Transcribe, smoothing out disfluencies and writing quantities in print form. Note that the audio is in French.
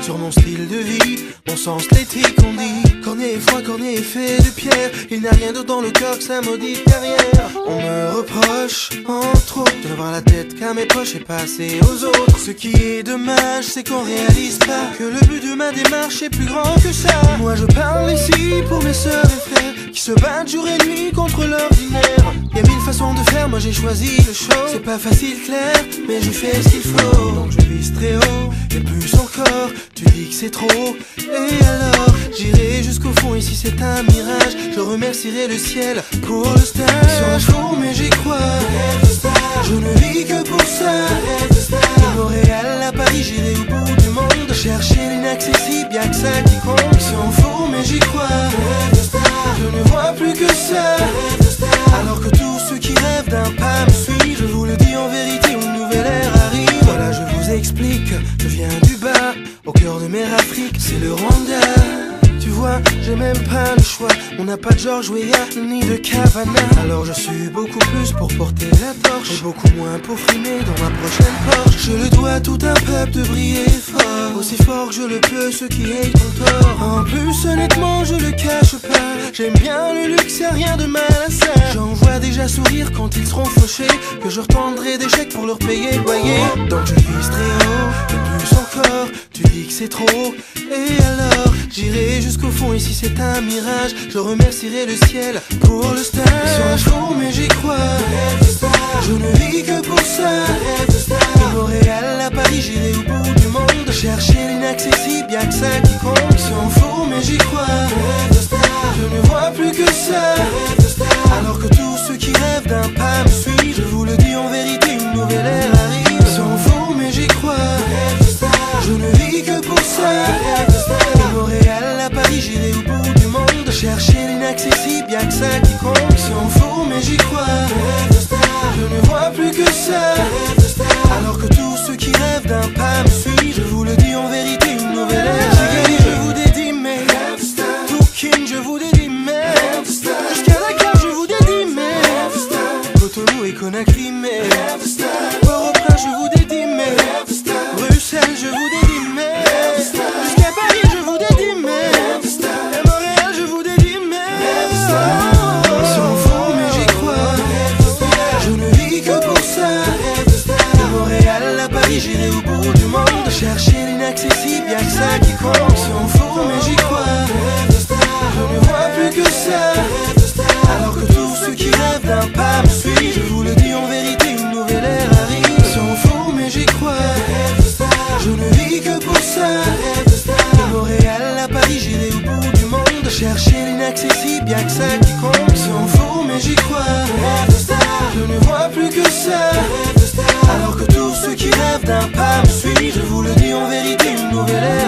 sur mon style de vie, mon sens l'éthique on dit. Cornet est froid, cornet est fait de pierre, il n'y a rien d'autre dans le cœur que sa maudite carrière. On me reproche, entre autres, de n'avoir la tête qu'à mes poches et passer aux autres. Ce qui est dommage, c'est qu'on réalise pas que le but de ma démarche est plus grand que ça. Moi je parle ici pour mes sœurs et frères qui se battent jour et nuit contre l'ordinaire. Y'a mille façons de faire, moi j'ai choisi le show. C'est pas facile clair, mais j'ai fait ce qu'il faut. Donc je vise très haut, et plus encore. Tu dis que c'est trop, et alors j'irai jusqu'au fond, ici c'est un mirage. Je remercierai le ciel pour le stage. Sur un faux, mais j'y crois. Je ne vis que pour ça. De Montréal à Paris, j'irai au bout du monde. Chercher l'inaccessible, y'a que ça qui compte. C'est en faux, mais j'y crois. Je ne vois plus que ça. Alors que tous ceux qui rêvent d'un pas me suivent. Je vous le dis en vérité, une nouvelle ère arrive. Voilà, je vous explique, je viens du bas, au cœur de mer Afrique, c'est le Rwanda. Tu vois, j'ai même pas le choix. On n'a pas de George Weah ni de Cavana. Alors je suis beaucoup plus pour porter la torche et beaucoup moins pour frimer dans ma prochaine Porsche. Je le dois à tout un peuple de briller fort, aussi fort que je le peux, ceux qui aient ton tort. En plus honnêtement je le cache pas, j'aime bien le luxe, y'a rien de mal à ça. J'en vois déjà sourire quand ils seront fauchés, que je retendrai des chèques pour leur payer le loyer. Donc je vise très haut, et plus encore. Tu dis que c'est trop, et alors j'irai jusqu'au fond, ici c'est un mirage. Je remercierai le ciel pour le stage. Sur un faux, mais j'y crois. Je ne vis que pour ça. De Montréal à Paris, j'irai au bout du monde. Chercher l'inaccessible, y'a que ça qui compte. C'est en faux, mais j'y crois. Je ne vois plus que ça. Alors que tous ceux qui rêvent d'un pas me suivent. Je vous le dis en vérité, une nouvelle ère arrive. C'est en faux, mais j'y crois. Je ne vis que pour ça. De Montréal à Paris, j'irai au bout du monde. Chercher l'inaccessible, y'a que ça qui compte. C'est en faux, mais j'y crois. Je ne vois plus que ça. Alors que tous ceux qui rêvent d'un pas me suivent. Je vous le dis en vérité, une nouvelle ère. Chigali, je vous dédie mes Toukine, je vous dédie mes jusqu'à Dakar, je vous dédie mes Cotonou et Conakry, mes Port-au-Prince, je vous dédie mes Bruxelles, je vous dédie mes jusqu'à Paris, je vous dédie mes et Montréal, je vous dédie mes. C'est en faux, mais j'y crois. Je ne vis que pour ça. De Montréal à Paris, j'irai au bout du monde. Chercher l'inaccessible, y'a que ça qui compte. C'est en faux, mais j'y crois. Je ne vois plus que ça. Alors que tous ceux qui rêvent d'un pas me suivent. Je vous le dis en vérité, une nouvelle ère arrive. C'est en faux, mais j'y crois. Je ne vis que pour ça. De Montréal à Paris, j'irai au bout du monde. Chercher l'inaccessible, y'a que ça qui compte. C'est en faux, mais j'y crois. Je ne vois plus que ça. Alors que tous ceux qui rêvent d'un pas me suivent. Je vous le dis en vérité, une nouvelle ère.